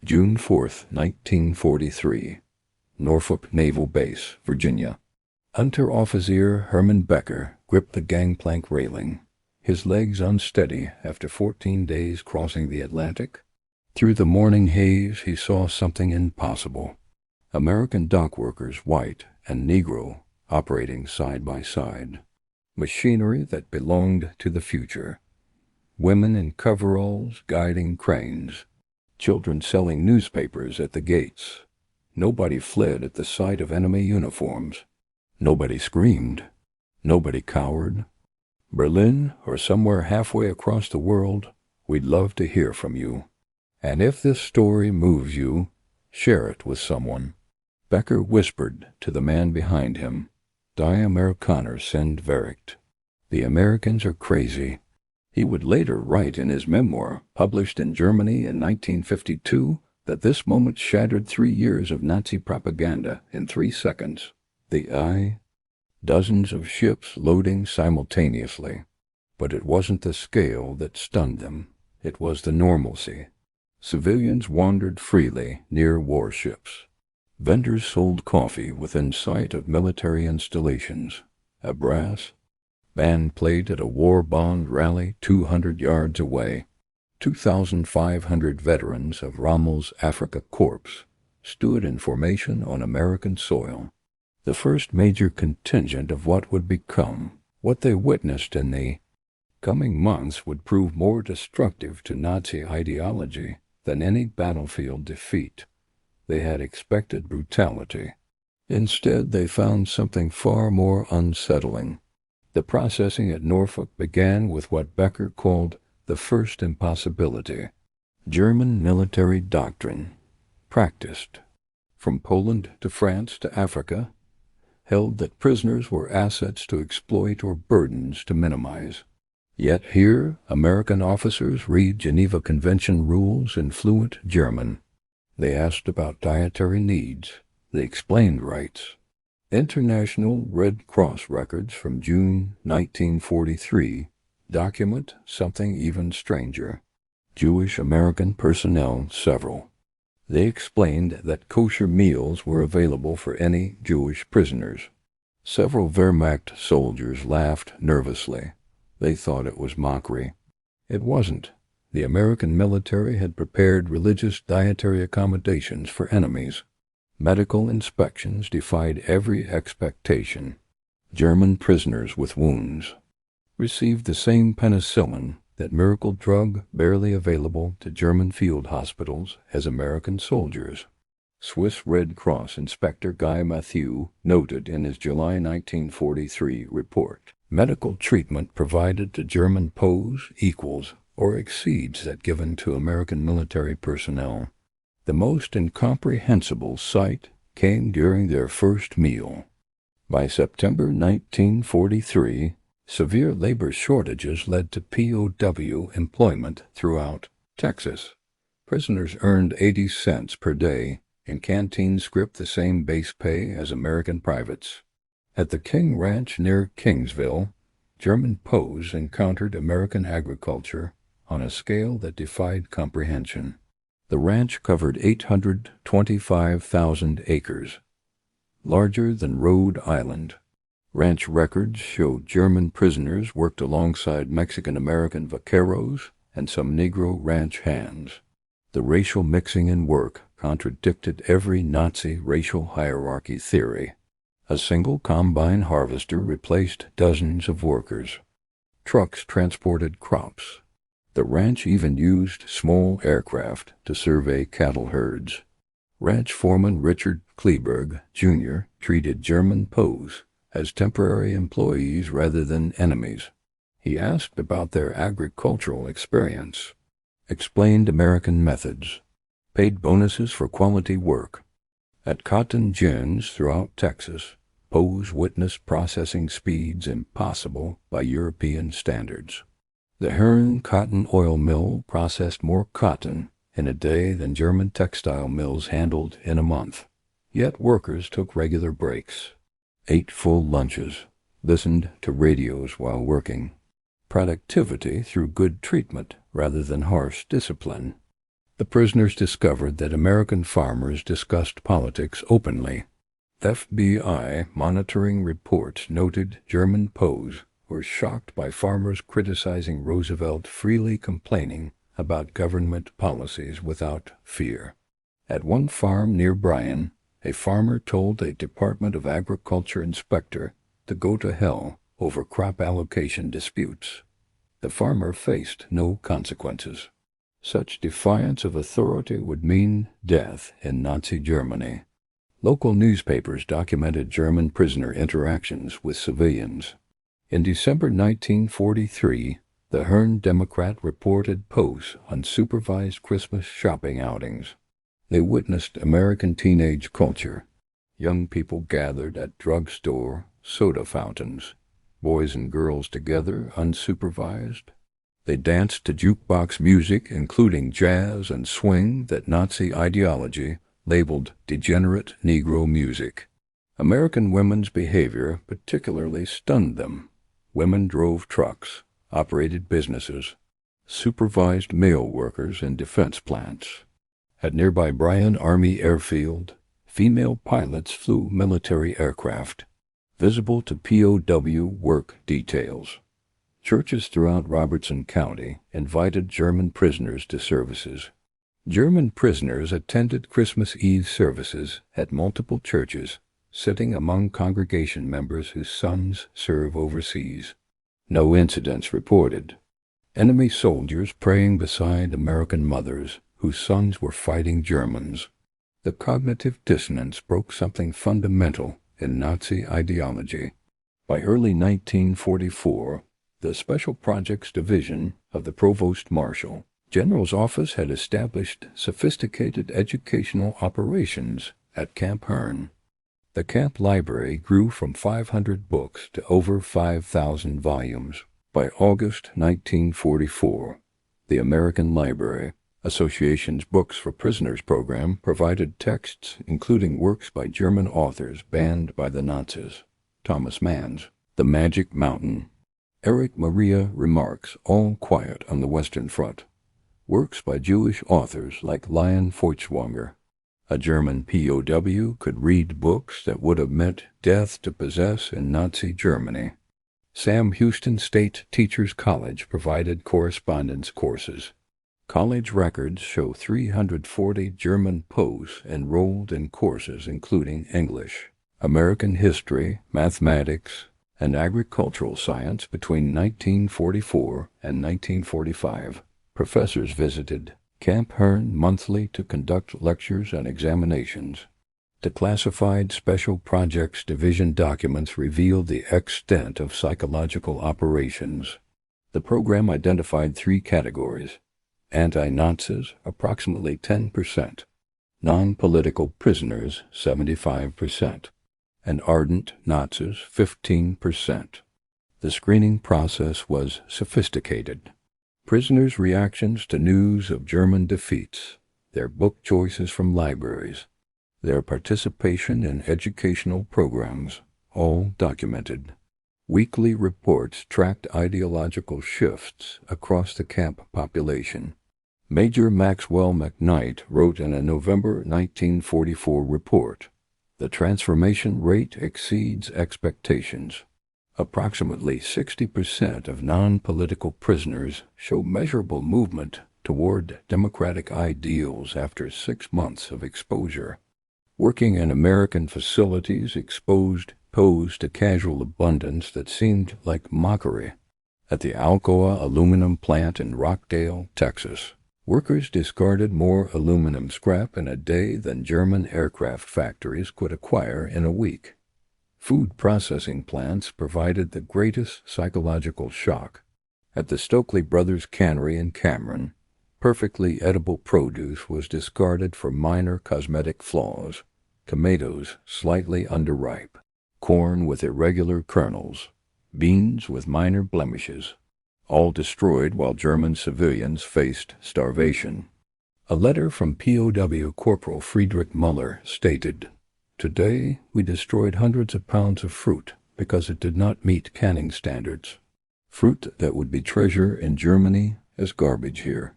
June 4th, 1943. Norfolk Naval Base, Virginia. Unteroffizier Hermann Becker gripped the gangplank railing, his legs unsteady after 14 days crossing the Atlantic. Through the morning haze he saw something impossible. American dock workers, white and Negro, operating side by side. Machinery that belonged to the future. Women in coveralls guiding cranes. Children selling newspapers at the gates. Nobody fled at the sight of enemy uniforms. Nobody screamed. Nobody cowered. Berlin, or somewhere halfway across the world, we'd love to hear from you. And if this story moves you, share it with someone. Becker whispered to the man behind him, Die Amerikaner sind verrückt. The Americans are crazy. He would later write in his memoir, published in Germany in 1952, that this moment shattered 3 years of Nazi propaganda in 3 seconds. The eye, dozens of ships loading simultaneously. But it wasn't the scale that stunned them. It was the normalcy. Civilians wandered freely near warships. Vendors sold coffee within sight of military installations. A brass band played at a war bond rally 200 yards away. 2,500 veterans of Rommel's Afrika Korps stood in formation on American soil. The first major contingent of what would become. What they witnessed in the coming months would prove more destructive to Nazi ideology than any battlefield defeat. They had expected brutality. Instead, they found something far more unsettling. The processing at Norfolk began with what Becker called the first impossibility. German military doctrine, practiced from Poland to France to Africa, held that prisoners were assets to exploit or burdens to minimize. Yet here, American officers read Geneva Convention rules in fluent German. They asked about dietary needs. They explained rights. International Red Cross records from June 1943 document something even stranger. Jewish American personnel, several. They explained that kosher meals were available for any Jewish prisoners. Several Wehrmacht soldiers laughed nervously. They thought it was mockery. It wasn't. The American military had prepared religious dietary accommodations for enemies. Medical inspections defied every expectation. German prisoners with wounds received the same penicillin, that miracle drug barely available to German field hospitals, as American soldiers. Swiss Red Cross Inspector Guy Mathieu noted in his July 1943 report, medical treatment provided to German POWs equals or exceeds that given to American military personnel. The most incomprehensible sight came during their first meal. By September 1943, severe labor shortages led to POW employment throughout Texas. Prisoners earned 80 cents per day, in canteen script the same base pay as American privates. At the King Ranch near Kingsville, German POWs encountered American agriculture on a scale that defied comprehension. The ranch covered 825,000 acres, larger than Rhode Island. Ranch records show German prisoners worked alongside Mexican-American vaqueros and some Negro ranch hands. The racial mixing in work contradicted every Nazi racial hierarchy theory. A single combine harvester replaced dozens of workers. Trucks transported crops. The ranch even used small aircraft to survey cattle herds. Ranch foreman Richard Kleberg, Jr. treated German POWs as temporary employees rather than enemies. He asked about their agricultural experience, explained American methods, paid bonuses for quality work. At cotton gins throughout Texas, POWs witnessed processing speeds impossible by European standards. The Hearn cotton oil mill processed more cotton in a day than German textile mills handled in a month. Yet workers took regular breaks, ate full lunches, listened to radios while working. Productivity through good treatment rather than harsh discipline. The prisoners discovered that American farmers discussed politics openly. FBI monitoring reports noted German POWs were shocked by farmers criticizing Roosevelt, freely complaining about government policies without fear. At one farm near Bryan, a farmer told a Department of Agriculture inspector to go to hell over crop allocation disputes. The farmer faced no consequences. Such defiance of authority would mean death in Nazi Germany. Local newspapers documented German prisoner interactions with civilians. In December 1943, the Herne Democrat reported posts on supervised Christmas shopping outings. They witnessed American teenage culture. Young people gathered at drugstore soda fountains, boys and girls together unsupervised. They danced to jukebox music, including jazz and swing that Nazi ideology labeled degenerate Negro music. American women's behavior particularly stunned them. Women drove trucks, operated businesses, supervised male workers in defense plants. At nearby Bryan Army Airfield, female pilots flew military aircraft, visible to POW work details. Churches throughout Robertson County invited German prisoners to services. German prisoners attended Christmas Eve services at multiple churches, sitting among congregation members whose sons serve overseas. No incidents reported. Enemy soldiers praying beside American mothers whose sons were fighting Germans. The cognitive dissonance broke something fundamental in Nazi ideology. By early 1944, the Special Projects Division of the Provost Marshal General's office had established sophisticated educational operations at Camp Herne. The camp library grew from 500 books to over 5,000 volumes. By August 1944, the American Library Association's Books for Prisoners program provided texts including works by German authors banned by the Nazis. Thomas Mann's The Magic Mountain, Erich Maria Remarque's All Quiet on the Western Front, works by Jewish authors like Lion Feuchtwanger. A German POW could read books that would have meant death to possess in Nazi Germany. Sam Houston State Teachers College provided correspondence courses. College records show 340 German POWs enrolled in courses including English, American history, mathematics, and agricultural science between 1944 and 1945. Professors visited Camp Herne monthly to conduct lectures and examinations. Declassified Special Projects Division documents revealed the extent of psychological operations. The program identified 3 categories: anti-Nazis, approximately 10%, non-political prisoners, 75%, and ardent Nazis, 15%. The screening process was sophisticated. Prisoners' reactions to news of German defeats, their book choices from libraries, their participation in educational programs, all documented. Weekly reports tracked ideological shifts across the camp population. Major Maxwell McKnight wrote in a November 1944 report, "The transformation rate exceeds expectations. Approximately 60% of non-political prisoners show measurable movement toward democratic ideals after 6 months of exposure. Working in American facilities exposed POWs to casual abundance that seemed like mockery. At the Alcoa aluminum plant in Rockdale, Texas, workers discarded more aluminum scrap in a day than German aircraft factories could acquire in a week. Food processing plants provided the greatest psychological shock. At the Stokely Brothers Cannery in Cameron, perfectly edible produce was discarded for minor cosmetic flaws: tomatoes slightly underripe, corn with irregular kernels, beans with minor blemishes, all destroyed while German civilians faced starvation. A letter from POW Corporal Friedrich Muller stated, "Today we destroyed hundreds of pounds of fruit because it did not meet canning standards. Fruit that would be treasure in Germany is garbage here.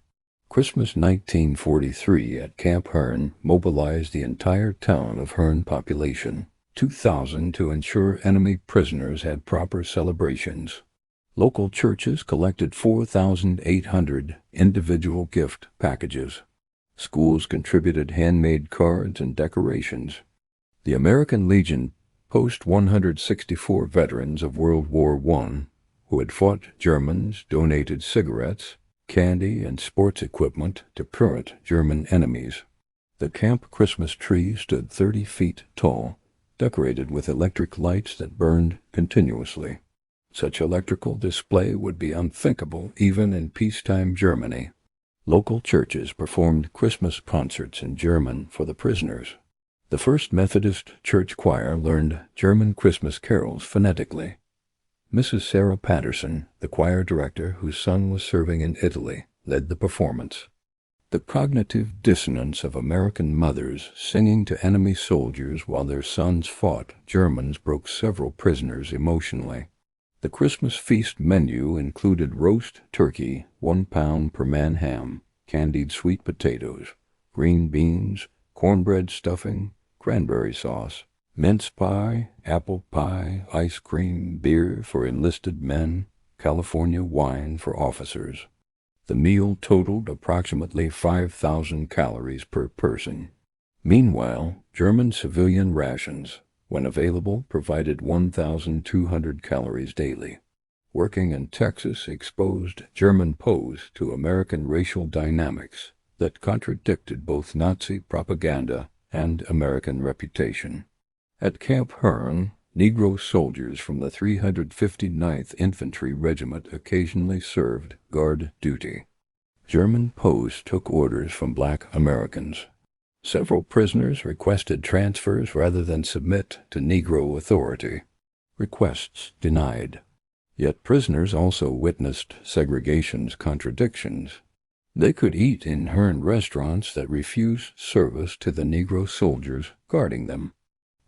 Christmas 1943 at Camp Hearn mobilized the entire town of Hearn population, 2,000, to ensure enemy prisoners had proper celebrations. Local churches collected 4,800 individual gift packages. Schools contributed handmade cards and decorations. The American Legion Post 164 veterans of World War I who had fought Germans donated cigarettes, candy, and sports equipment to current German enemies. The camp Christmas tree stood 30 feet tall, decorated with electric lights that burned continuously. Such electrical display would be unthinkable even in peacetime Germany. Local churches performed Christmas concerts in German for the prisoners. The First Methodist Church Choir learned German Christmas carols phonetically. Mrs. Sarah Patterson, the choir director whose son was serving in Italy, led the performance. The cognitive dissonance of American mothers singing to enemy soldiers while their sons fought Germans broke several prisoners emotionally. The Christmas feast menu included roast turkey, 1 pound per man ham, candied sweet potatoes, green beans, cornbread stuffing, cranberry sauce, mince pie, apple pie, ice cream, beer for enlisted men, California wine for officers. The meal totaled approximately 5,000 calories per person. Meanwhile, German civilian rations, when available, provided 1,200 calories daily. Working in Texas exposed German POWs to American racial dynamics that contradicted both Nazi propaganda and American reputation. At Camp Hearn, Negro soldiers from the 359th Infantry Regiment occasionally served guard duty. German POWs took orders from black Americans. Several prisoners requested transfers rather than submit to Negro authority. Requests denied. Yet prisoners also witnessed segregation's contradictions. They could eat in Hearn restaurants that refused service to the Negro soldiers guarding them.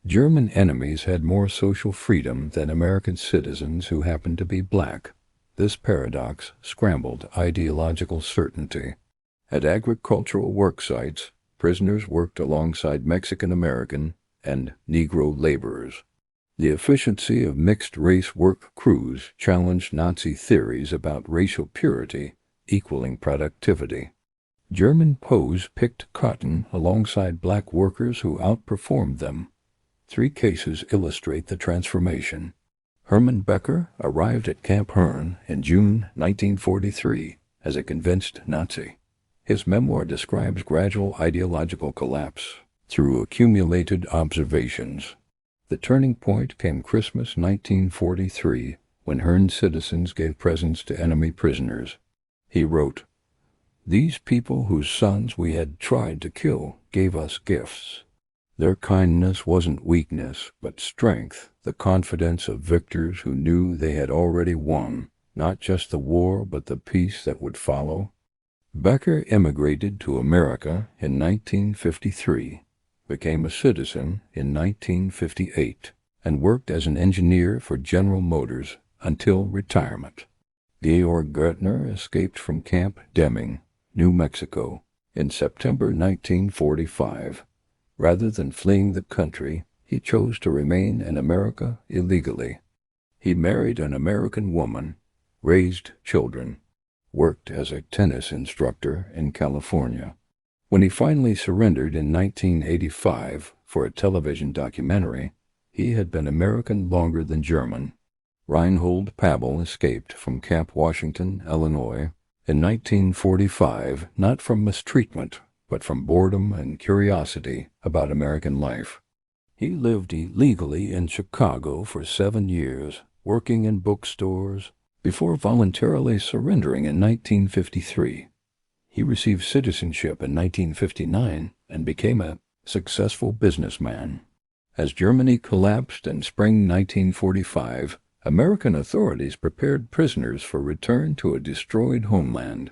German enemies had more social freedom than American citizens who happened to be black. This paradox scrambled ideological certainty. At agricultural work sites, prisoners worked alongside Mexican-American and Negro laborers. The efficiency of mixed-race work crews challenged Nazi theories about racial purity equaling productivity. German POWs picked cotton alongside black workers who outperformed them. 3 cases illustrate the transformation. Herman Becker arrived at Camp Hearn in June 1943 as a convinced Nazi. His memoir describes gradual ideological collapse through accumulated observations. The turning point came Christmas 1943 when Hearn citizens gave presents to enemy prisoners. He wrote, "These people whose sons we had tried to kill gave us gifts. Their kindness wasn't weakness, but strength, the confidence of victors who knew they had already won, not just the war but the peace that would follow." Becker immigrated to America in 1953, became a citizen in 1958, and worked as an engineer for General Motors until retirement. Georg Gertner escaped from Camp Deming, New Mexico, in September 1945. Rather than fleeing the country, he chose to remain in America illegally. He married an American woman, raised children, worked as a tennis instructor in California. When he finally surrendered in 1985 for a television documentary, he had been American longer than German. Reinhold Pabel escaped from Camp Washington, Illinois, in 1945, not from mistreatment, but from boredom and curiosity about American life. He lived illegally in Chicago for 7 years, working in bookstores, before voluntarily surrendering in 1953. He received citizenship in 1959 and became a successful businessman. As Germany collapsed in spring 1945, American authorities prepared prisoners for return to a destroyed homeland.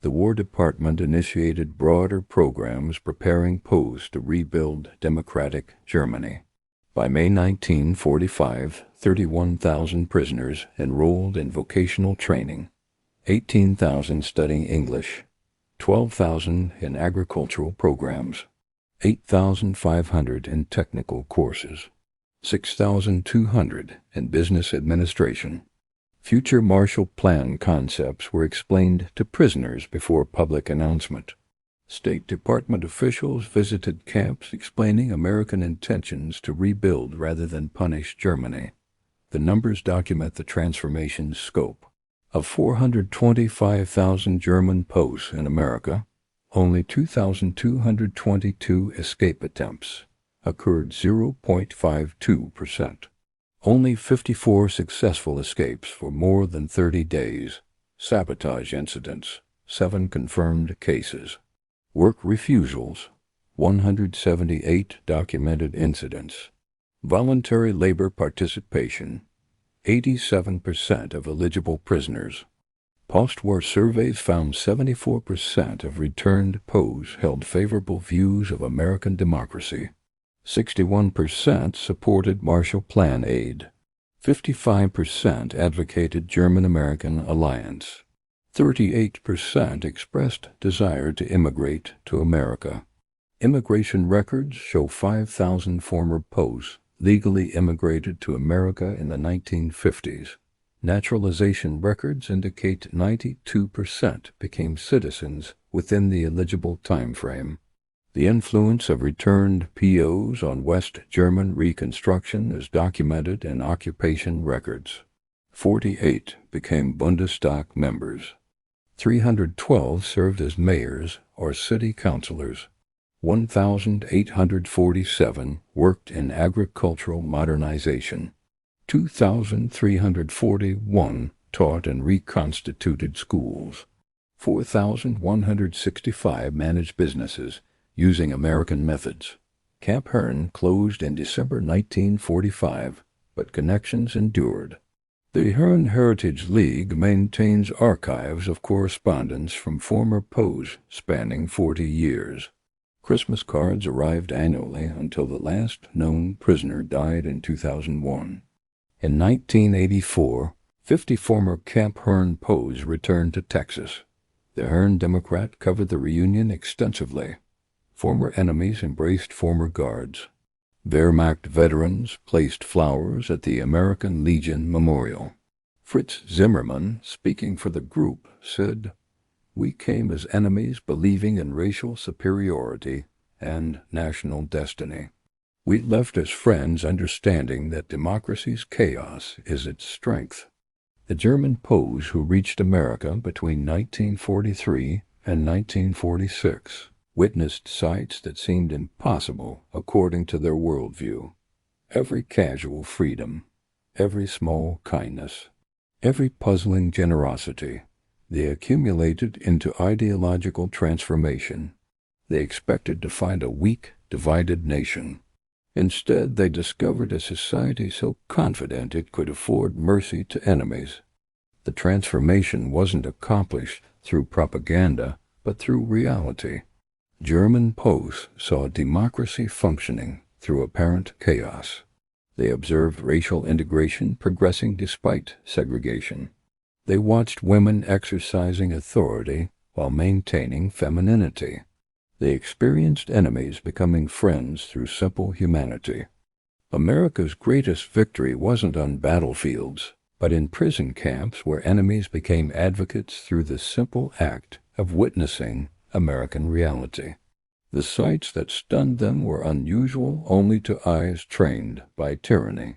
The War Department initiated broader programs preparing POWs to rebuild democratic Germany. By May 1945, 31,000 prisoners enrolled in vocational training, 18,000 studying English. 12,000 in agricultural programs, 8,500 in technical courses, 6,200 in business administration. Future Marshall Plan concepts were explained to prisoners before public announcement. State Department officials visited camps explaining American intentions to rebuild rather than punish Germany. The numbers document the transformation's scope. Of 425,000 German POWs in America, only 2,222 escape attempts occurred, 0.52%. Only 54 successful escapes for more than 30 days. Sabotage incidents, 7 confirmed cases. Work refusals, 178 documented incidents. Voluntary labor participation, 87% of eligible prisoners. Post-war surveys found 74% of returned POWs held favorable views of American democracy. 61% supported Marshall Plan aid. 55% advocated German-American alliance. 38% expressed desire to immigrate to America. Immigration records show 5,000 former POWs legally immigrated to America in the 1950s. Naturalization records indicate 92% became citizens within the eligible time frame. The influence of returned POs on West German Reconstruction is documented in occupation records. 48 became Bundestag members. 312 served as mayors or city councilors. 1,847 worked in agricultural modernization. 2,341 taught in reconstituted schools. 4,165 managed businesses using American methods. Camp Hearn closed in December 1945, but connections endured. The Hearn Heritage League maintains archives of correspondence from former POWs spanning 40 years. Christmas cards arrived annually until the last known prisoner died in 2001. In 1984, 50 former Camp Hearn POWs returned to Texas. The Hearn Democrat covered the reunion extensively. Former enemies embraced former guards. Wehrmacht veterans placed flowers at the American Legion Memorial. Fritz Zimmermann, speaking for the group, said, "We came as enemies believing in racial superiority and national destiny. We left as friends understanding that democracy's chaos is its strength." The German POWs who reached America between 1943 and 1946 witnessed sights that seemed impossible according to their worldview. Every casual freedom, every small kindness, every puzzling generosity, they accumulated into ideological transformation. They expected to find a weak, divided nation. Instead, they discovered a society so confident it could afford mercy to enemies. The transformation wasn't accomplished through propaganda, but through reality. German POWs saw democracy functioning through apparent chaos. They observed racial integration progressing despite segregation. They watched women exercising authority while maintaining femininity. They experienced enemies becoming friends through simple humanity. America's greatest victory wasn't on battlefields, but in prison camps where enemies became advocates through the simple act of witnessing American reality. The sights that stunned them were unusual only to eyes trained by tyranny.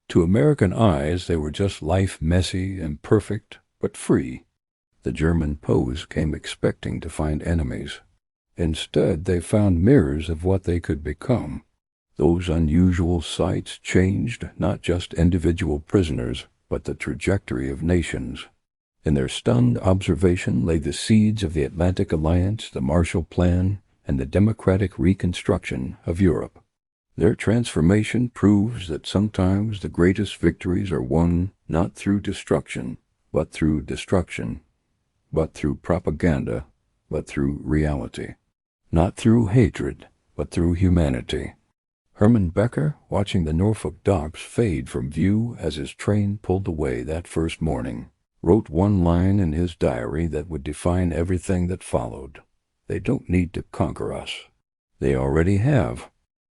To American eyes, they were just life messy, imperfect, but free. The German POWs came expecting to find enemies. Instead, they found mirrors of what they could become. Those unusual sights changed not just individual prisoners, but the trajectory of nations. In their stunned observation lay the seeds of the Atlantic Alliance, the Marshall Plan, and the democratic reconstruction of Europe. Their transformation proves that sometimes the greatest victories are won not through destruction, but through destruction, but through propaganda, but through reality, not through hatred, but through humanity. Herman Becker, watching the Norfolk docks fade from view as his train pulled away that first morning, wrote one line in his diary that would define everything that followed. They don't need to conquer us. They already have.